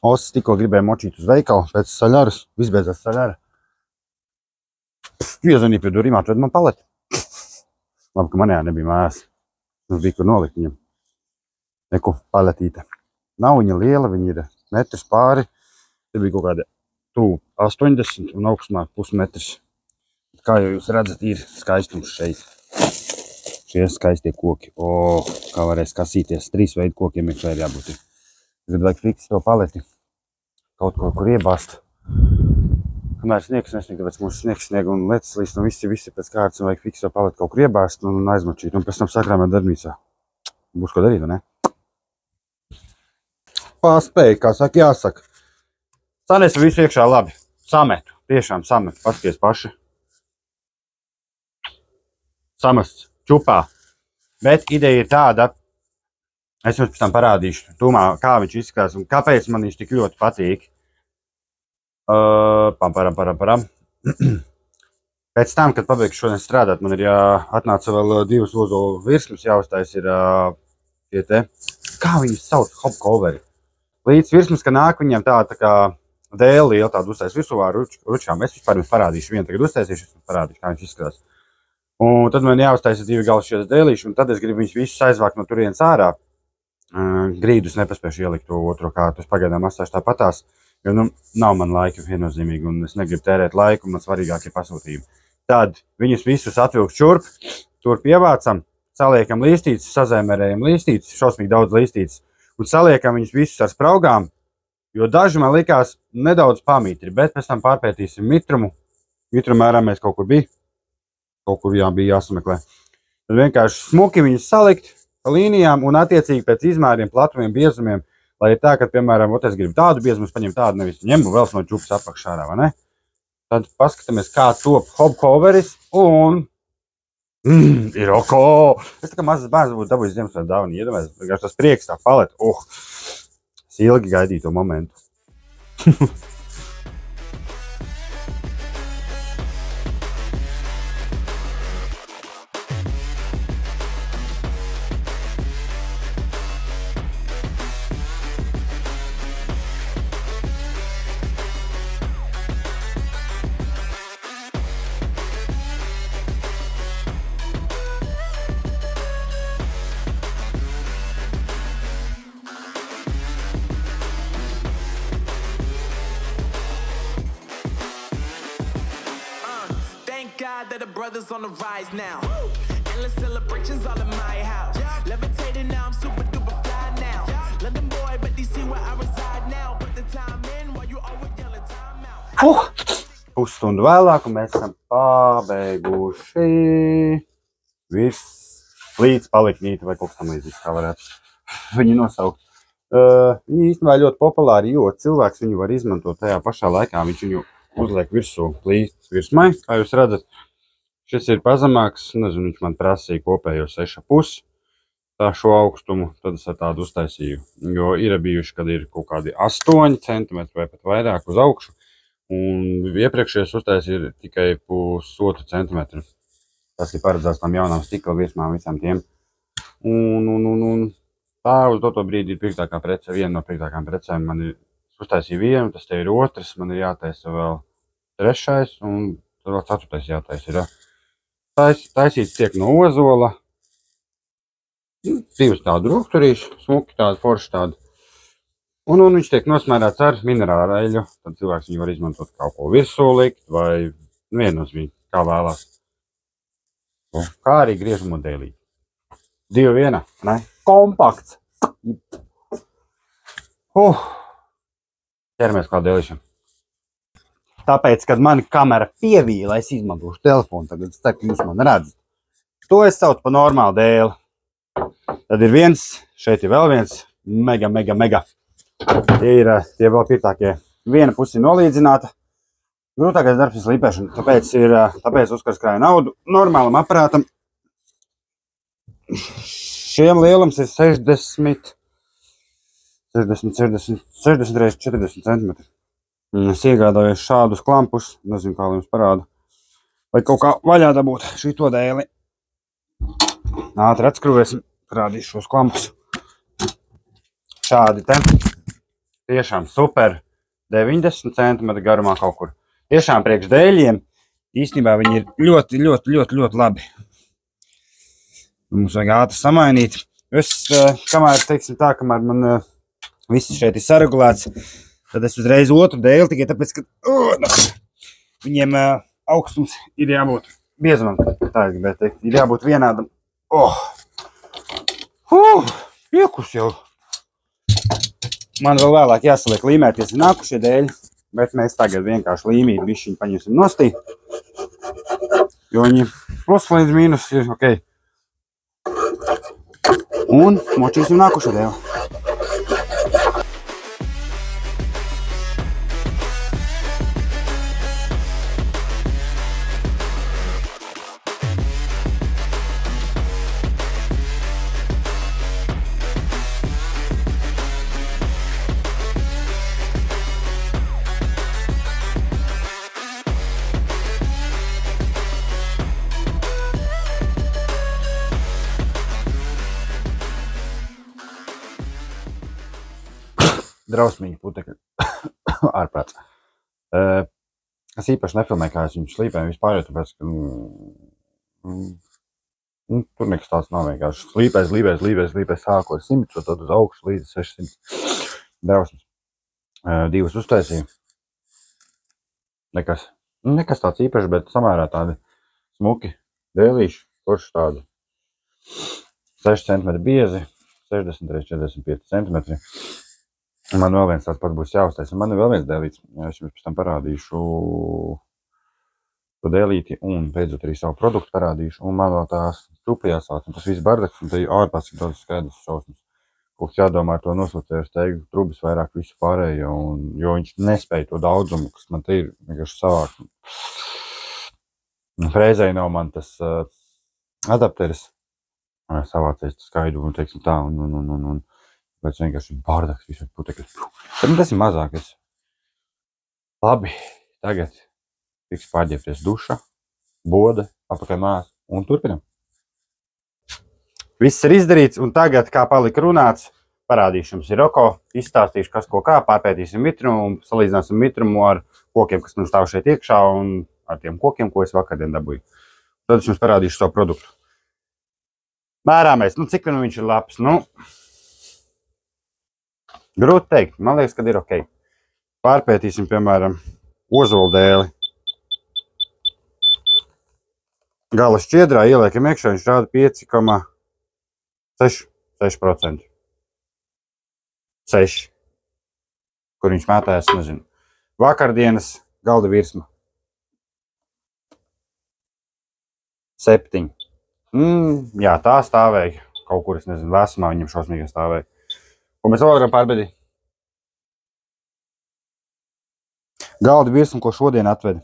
Osis tikko gribēja močīt uz veikalu pēc saļaras, visbeidzās saļara. Iezvanīja pie durīm, atved man paleti. Labi, ka manējā nebija mājās. Mums bija, kur nolikt viņam. Neku paletīte. Nav viņa liela, viņa ir metrs pāri. Te bija kaut kāda 80 un augstumā pusmetrs. Kā jau jūs redzat, ir skaistums šeit. Šie skaistie koki. O, kā varēs kasīties. 3 veidu kokiem iekšā ir jābūt. Es gribu, lai fiks to paleti. Kaut kur iebāst. Kamēr sniegs nesnieg, tāpēc mums sniegs snieg un lecis līst un visi pēc kārtas un vajag fiks to paleti kaut kur iebāst un aizmačīt. Un pēc tam sakrāmēt darbnīcā. Būs ko darīt, vai ne? Paspēj, kā saka, jāsaka. Sanesu visu iekšā labi. Sametu. Tiešām sametu. Paskaties paši. Samests čupā. Bet ideja ir tāda, es jums pēc tam parādīšu tūmā, kā viņš izskatās un kāpēc man viņš tik ļoti patīk. Pēc tam, kad pabeigšu šodien strādāt, man ir jāatnāca vēl 2 ozolu virsmas, jāuztais ir tie te, kā viņus sauc, hopcoveri. Līdz virsmas, ka nāk viņiem tā kā dēle liela tāda uztais virsū ar ručām. Es vispār jums parādīšu, vienu tagad uztaisīšu, es parādīšu, kā viņš izskatās. Un tad man jāuztaisa 2 galvas šīs dēlīši, un tad es gribu viņus visus aizvākt no turienes ārā. Grīdus nepaspēšu ielikt to otro kārtu, es pagaidām atstāšu tāpatās, jo nav man laika viennozīmīgi, un es negribu tērēt laiku, man svarīgākie pasūtījumi. Tad viņus visus atvilkt šurp, turp ievācam, saliekam līstītes, sazēmērējam līstītes, šausmīgi daudz līstītes, un saliekam viņus visus ar spraugām, jo daži man likās nedaudz pamitri, bet pēc tam pārpētīsim mitrumu. Mitrumu mērā mēs kaut kur bija jāsameklē. Tad vienkārši smuki viņus salikt pa līnijām un attiecīgi pēc izmēriem, platumiem, biezumiem, lai ir tā, ka, piemēram, es gribu tādu biezumu, es paņemu tādu, nevis ņemu vēl no čupas apakšā ārā, vai ne? Tad paskatāmies, kā top hopcoveris un ir oko! Es tā kā mazas bērns būtu dabūjis Ziemassvētku dāvanu, iedomājies, vienkārši tas prieks tā paleta. Es ilgi gaidīju to momentu. That the brothers on the rise now. Endless celebrations all in my house. Levitating now, I'm super duper fly now. London boy, but DC where I reside now. Put the time in while you always yelling time out. Pusstundu vēlāk, un mēs esam pabeiguši līdz paliknīti vai kaut kas tam līdzīgs, kā varētu viņu nosaukt. Viņi īstenībā ļoti populāri, jo cilvēks viņu var izmantot tajā pašā laikā. Viņš viņu uzliek virsū plīts virsmai, kā jūs redzat. Šis ir pazemāks, nezinu, viņš man prasīja kopējo 6,5 šo augstumu, tad es ar tādu uztaisīju, jo ir bijuši, kad ir kaut kādi 8 cm vai pat vairāk uz augšu, un iepriekšējais uztaisīja tikai 1,5 cm. Tas ir paredzēts tam jaunām stikla virsmām visam tiem. Un tā uz doto brīdi ir pirktākā prece, viena no pirktākām precēm. Man ir uztaisīja vienu, tas te ir otrs, man ir jātaisa vēl 3. un tad vēl 4. jātaisa ir. Taisīts tiek no ozola, 2 tādu rokturīšu, smuki tādu, forši tādu. Un viņš tiek nosmērēts ar minerālu eļu, tad cilvēks viņu var izmantot kaut ko virsū likt vai viennozīmīgi, kā vēlās. Kā arī griežamo dēlī. 2 ne? Kompakts. Ķeramies kā dēlīšam. Tāpēc, kad mani kamera pievīla, es izmantošu telefonu, tagad es teiktu, jūs man redzat. To es saucu pa normālu dēli. Tad ir viens, šeit ir vēl viens, mega. Tie ir tie vēl pirktākie. Viena pusi nolīdzināta. Grūtākais darbs ir slīpēšana, tāpēc uzkarskrāju naudu normālam aparātam. Šiem lielums ir 60 x 40 cm. Es iegādājos šādus klampus, nezinu, kā jums parāda. Vai kaut kā vaļā dabūt šito dēli. Ātri atskrūvēsim, parādīšu šos klampus. Šādi te. tiešām super 90 cm garumā kaut kur. Tiešām priekš dēļiem īstenībā viņi ir ļoti labi. Mums vajag ātri samainīt. Es, kamēr, teiksim tā, kamēr man viss šeit ir saregulēts, tad es uzreiz otru dēli, tikai tāpēc, ka viņiem augstums ir jābūt biezumam. Tā ir gribētu teikt, ir jābūt vienādam. Piekus jau. Man vēl vēlāk jāsaliek līmēties nākušie dēļi, bet mēs tagad vienkārši līmīt bišķiņu paņemsim nostī, jo viņi plus līdz mīnus ir ok. Un močīsim nākušo dēli. Drausmīgi putekļi ārprāts. Es īpaši nefilmēju, kā es viņu slīpēju vispār, jo tāpēc, ka tur nekas tāds nav vienkārši. Slīpēs sāko ar 100, tad uz augšu līdz 600 drausmas. Divas uztaisīju. Nekas tāds īpaši, bet samērā tādi smuki dēlīši, kurš tādi 6 cm biezi, 60 x 45 cm. Man vēl viens tāds pats būs jāuztais, un man ir vēl viens dēlīts. Es jums pēc tam parādīšu to dēlīti, un beidzot arī savu produktu parādīšu. Un man vēl tās čupa jāsāc, un tas viss bardaks, un te ārpēc ir daudz skaidrs šausmas. Kaut jādomā ar to nosūcēju, es teiktu, trubis vairāk visu pārējo, jo viņš nespēja to daudzumu, kas man te ir vienkārši savāk. Freizēji nav man tas adapteris savācējis skaidu, un teiksim tā, un pēc vienkārši bārdaks visur putekļus. Bet tas ir mazākais. Labi, tagad tiks pārģēpties duša, bode, apakaļ mās un turpinam. Viss ir izdarīts, un tagad, kā palika runāts, parādīšu jums Iroko, izstāstīšu, kas ko kā, pārpētīsim mitrumu un salīdzināsim mitrumu ar kokiem, kas man stāv šeit iekšā, un ar tiem kokiem, ko es vakardien dabūju. Tad es jums parādīšu savu produktu. Mērāmies, cik viņš ir labs, grūti teikt, man liekas, ka ir ok. Pārpētīsim, piemēram, ozolu dēli. Gala šķiedrā ieliekam iekšā, viņš rāda 5,6%. 6. Kur viņš mētājas, nezinu. Vakardienas galda virsma. 7. Jā, tā stāvēja. Kaut kur, es nezinu, vēsumā viņam šausmīgi stāvēja. Ko mēs vēl varam pārbēdīt? Galda virsmu, ko šodien atveda.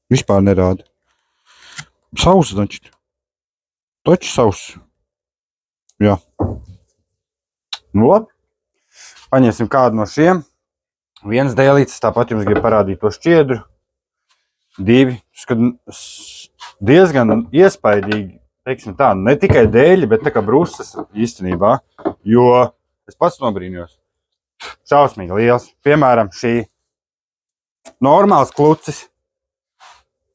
Vispār nerāda. Sausa taču. Taču sausa. Jā. Labi. Paņemsim kādu no šiem. Viens dēlītis, tāpat jums grib parādīt to šķiedru. 2. Diezgan iespaidīgi, teiksim tā, ne tikai dēļi, bet tā kā brusas īstenībā, jo es pats nobrīnījos. Šausmīgi liels. Piemēram, šī normāls klucis,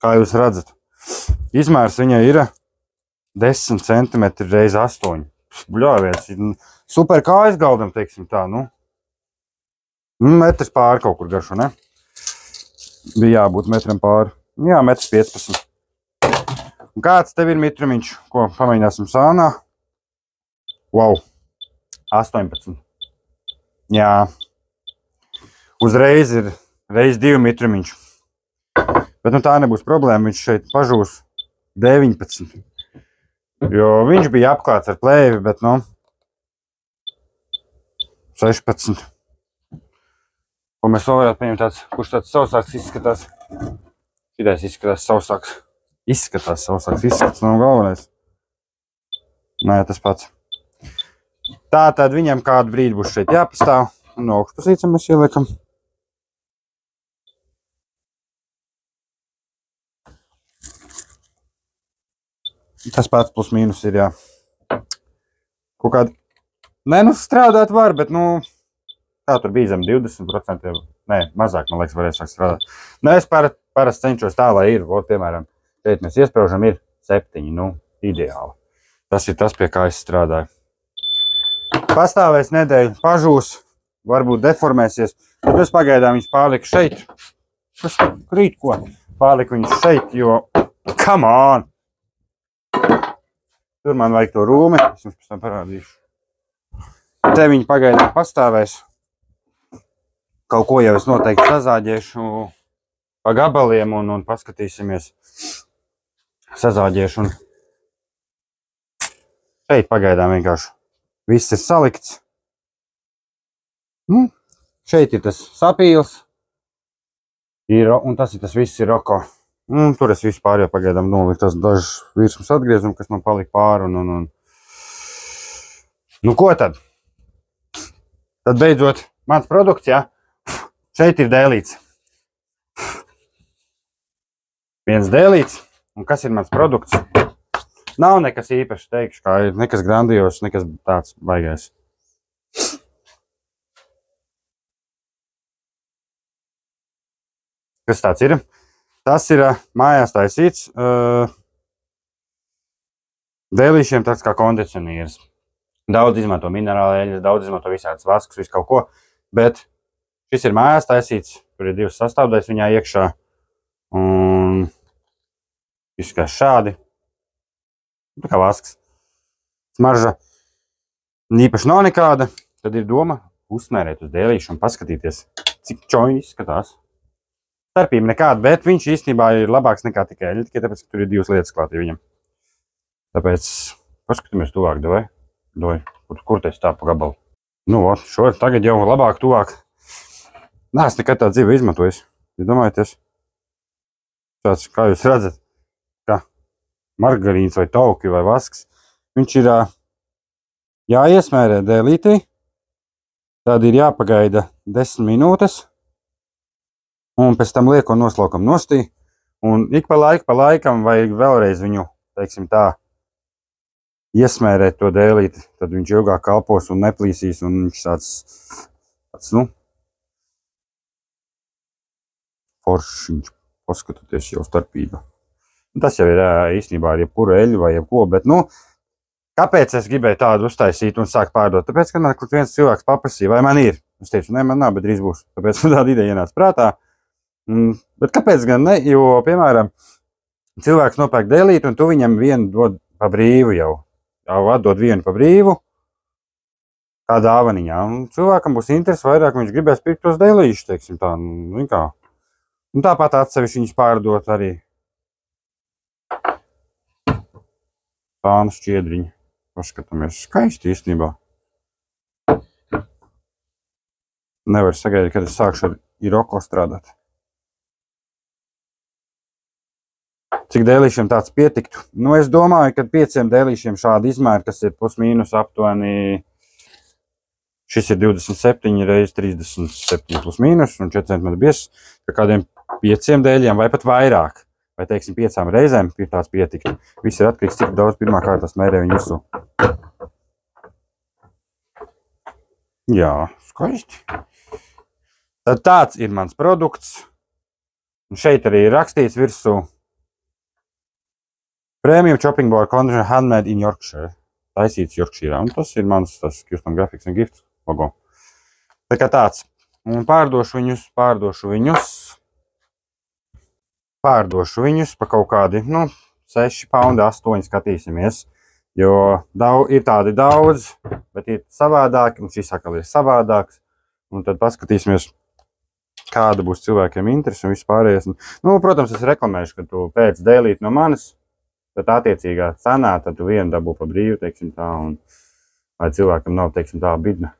kā jūs redzat, izmērs viņai ir 10 cm reiz 8. Bļāviens, super kājas galdam, teiksim tā, metrs pāri kaut kur garšo, ne? Bija jābūt metram pāri. Jā, 1,15 m. Un kāds tev ir mitrumiņš, ko pamēģināsim sānā? Wow, 18. Jā. Uzreiz ir reiz 2 mitrumiņš. Bet tā nebūs problēma, viņš šeit pažūs 19. Jo viņš bija apklāts ar plēvi, bet 16. Ko mēs vēl varētu paņemt tāds, kurš tāds sausāks izskatās. Šitais izskatās sausāks. Izskats nav galvenais. Nē, tas pats. Tā tad viņam kādu brīdi būs šeit jāpastāv. Un no augšpusīcam mēs ieliekam. Tas pats plus mīnus ir, jā. Kaut kādi... Nē, nu strādāt var, bet, nu, kā tur bija zem 20%, jau, nē, mazāk, man liekas, varēs sākt strādāt. Nē, es parasti cenšos tā, lai ir, piemēram, šeit mēs iespraužam, ir 7, nu, ideāli. Tas ir tas, pie kā es strādāju. Pastāvēs nedēļu, pažūs, varbūt deformēsies, bet es pagaidām viņus pārliku šeit. Es krīt, ko? Pārliku viņus šeit, jo, come on! Tur man vajag to rūmi, es jums pēc tam parādīšu. Te viņi pagaidām pastāvēs. Kaut ko jau es noteikti sazāģēšu pa gabaliem un paskatīsimies. Sazāģēšu un šeit pagaidām vienkārši viss ir salikts. Šeit ir tas sapīls. Un tas ir tas viss ir roko. Tur es vispār jau pagaidām noliku tas dažs virsmas atgriezumi, kas man palika pāri un... Nu, ko tad? Tad beidzot mans produkts, jā. Šeit ir dēlīts. Viens dēlīts. Un kas ir mans produkts? Nav nekas īpaši, teikšu, kā ir nekas grandios, nekas tāds baigais. Kas tāds ir? Tas ir mājās taisīts dēlīšiem tāds kā kondicionieris. Daudz izmanto minerālēļas, daudz izmanto visādas vaskus, visu kaut ko, bet šis ir mājās taisīts, tur ir 2 sastāvdaļas viņā iekšā un izskatās šādi. Tā kā vasks. Smarža īpaši nav nekāda, tad ir doma uzsmērēt uz dēlīšu un paskatīties, cik čoņi izskatās. Starpība nekāda, bet viņš īstenībā ir labāks nekā tikai eļļa, tikai tāpēc, ka tur ir 2 lietas klātī viņam. Tāpēc paskatāmies tuvāk, davai. Kur teicu tā pa gabalu? Nu, šo tagad jau labāk, tuvāk. Nē, es nekad tā dzīve izmantojis. Jūs domājaties? Tāds, kā jūs redzat, kā margarīns vai tauki vai vasks. Viņš ir jāiesmērē dēlītī. Tad ir jāpagaida 10 minūtes. Un pēc tam lieko noslaukam nostī, un ik pa laikam vajag vēlreiz viņu, teiksim tā, iesmērēt to dēlīti, tad viņš ilgāk kalpos un neplīsīs, un viņš tāds, nu, foršiņš, paskatoties jau starpība. Tas jau ir īstenībā ar jebkuru eļu vai jebko, bet, nu, kāpēc es gribēju tādu uztaisīt un sākt pārdot? Tāpēc, ka man viens cilvēks paprasīja, vai man ir? Es teicu, ne, man nav, bet drīz būs. Tāpēc tāda ideja ienāca prātā. Bet kāpēc gan ne? Jo, piemēram, cilvēks nopērk dēlīti un tu viņam vienu dod pa brīvu jau atdod vienu pa brīvu, kā dāvaniņā. Un cilvēkam būs interesi vairāk, viņš gribēs pirkt tos dēlīšus, teiksim tā. Un tāpat atsevišķi viņus pārdot arī. Tānu šķiedriņu. Paskatāmies. Skaisti īstenībā. Nevar sagaidīt, kad es sākšu ar Iroko strādāt. Cik dēlīšiem tāds pietiktu? Nu, es domāju, ka 5 dēlīšiem šādi izmēri, kas ir plus mīnus aptuveni, šis ir 27 reiz 37 plus mīnus un 4 cm biezs, ka kādiem 5 dēļiem vai pat vairāk, vai teiksim 5 reizēm ir tāds pietiktu. Viss ir atkarīgs, cik daudz pirmā kārtā smērē viņu virsū. Jā, skaisti. Tad tāds ir mans produkts. Un šeit arī ir rakstīts virsū Premium Chopping Board Conditioner Handmade in Yorkshire. Taisīts Yorkshire. Un tas ir mans Custom Graphics and Gifts logo. Tā kā tāds. Un pārdošu viņus pa kaut kādi, 6 paundi, 8 skatīsimies. Jo ir tādi daudz, bet ir savādāki, un šis atkal ir savādāks. Un tad paskatīsimies, kāda būs cilvēkiem interesi un viss pārējais. Protams, es reklamēšu, ka tu pēc dēlīt no manis, bet attiecīgā cenā, tad tu vienu dabū pa brīvu, teiksim tā, un lai cilvēkam nav, teiksim tā, bidna.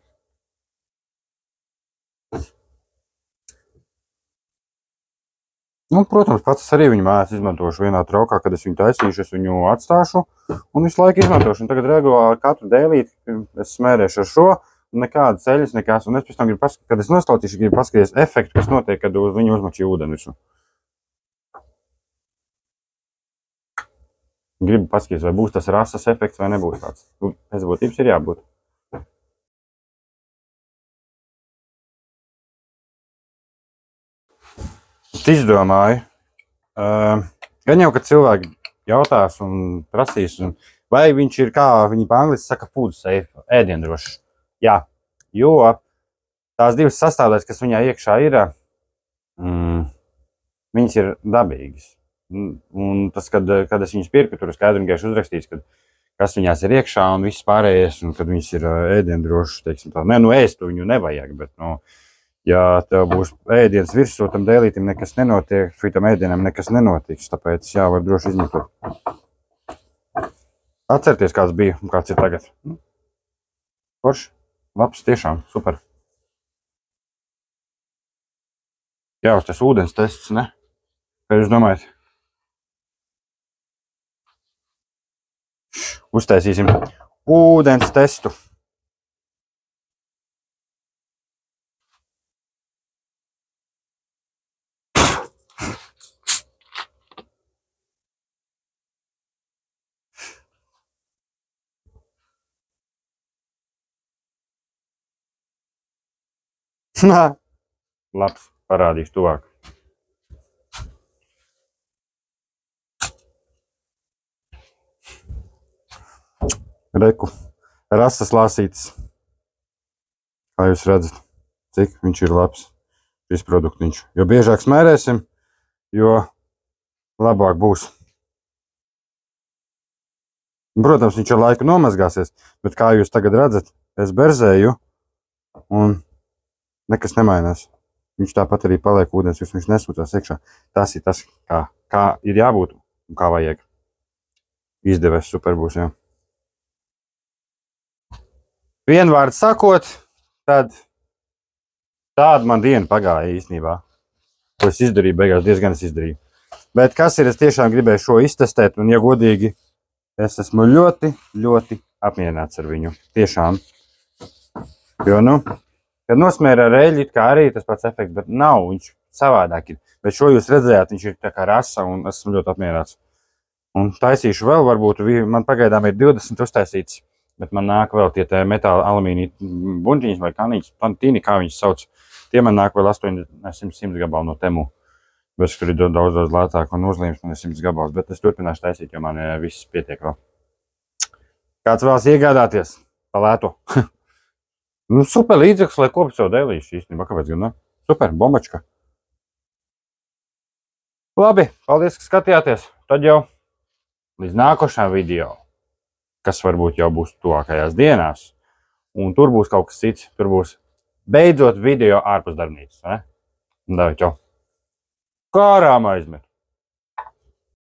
Protams, pats arī viņu mājās izmantošu vienā traukā, kad es viņu taisīšu, es viņu atstāšu un visu laiku izmantošu. Un tagad regulāri katru dēlīti es smērēšu ar šo, un nekādas ceļas, nekas. Un es pēc tam gribu paskatīties, kad es noslaucīšu, gribu paskatīties efektu, kas notiek, kad uz viņu uzmačīju ūdeni visu. Gribu paskatīties, vai būs tas rasas efekts vai nebūs tāds. Pēc būtības ir jābūt. Es izdomāju. Gan jau, kad cilvēki jautās un prasīs, vai viņš ir, kā viņi pa angliski saka, food safe, ēdiendrošs. Jā, jo tās divas sastāvdaļas, kas viņā iekšā ir, viņas ir dabīgas. Un tas, kad es viņas pirku, tur skaidri un gaiši uzrakstīts, kas viņās ir iekšā un viss pārējais, un kad viņas ir ēdiendrošas, teiksim tā. Nē, ēst tu viņu nevajag, bet, ja tev būs ēdiens virsū, tam dēlītim nekas nenotiek, šitam ēdienam nekas nenotiks, tāpēc jā, var droši izņemot. Atcerieties, kāds bija un kāds ir tagad. Forši, labs, tiešām, super. Jā, uz tas ūdens tests, ne? Kā jūs domājat? Uztaisīsim ūdens testu. Labs, parādīšu tuvāk. Reku, rasas lāsītis. Kā jūs redzat, cik viņš ir labs, šis produktiņš. Jo biežāk smērēsim, jo labāk būs. Protams, viņš ar laiku nomazgāsies, bet kā jūs tagad redzat, es berzēju un nekas nemainās. Viņš tāpat arī paliek ūdens, viņš nesūcās iekšā. Tas ir tas, kā ir jābūt un kā vajag. Izdevies, super būs, jā. Vienvārds sakot, tad tāda man diena pagāja īstenībā. Ko es izdarīju, beigās diezgan es izdarīju. Bet kas ir, es tiešām gribēju šo iztestēt, un ja godīgi, es esmu ļoti, ļoti apmierināts ar viņu. Tiešām. Jo, kad nosmēra ar eļļu, kā arī tas pats efekts, bet nav, viņš savādāk ir. Bet šo jūs redzējāt, viņš ir tā kā rasa, un esmu ļoti apmierināts. Un taisīšu vēl, varbūt, man pagaidām ir 20 uztaisīts, bet man nāk vēl tie metāla alumīnija buntiņas vai kanīņas, tīni, kā viņas sauc. Tie man nāk vēl 800 gabalu no Temu. Bet tur ir daudz lētāk un uzlīmes man ir 100 gabalus, bet es turpināšu taisīt, jo man viss pietiek vēl. Kāds vēlas iegādāties pa lēto? Super līdzeklis, lai koptu savu dēlīšu īstenībā, kāpēc gan, ne? Super, bombačka. Labi, paldies, ka skatījāties. Tad jau līdz nākošajam video, kas varbūt jau būs tuvākajās dienās. Un tur būs kaut kas cits. Tur būs beidzot video ārpus darbnīcas, ne? Davai, čau. Kārām aizmet.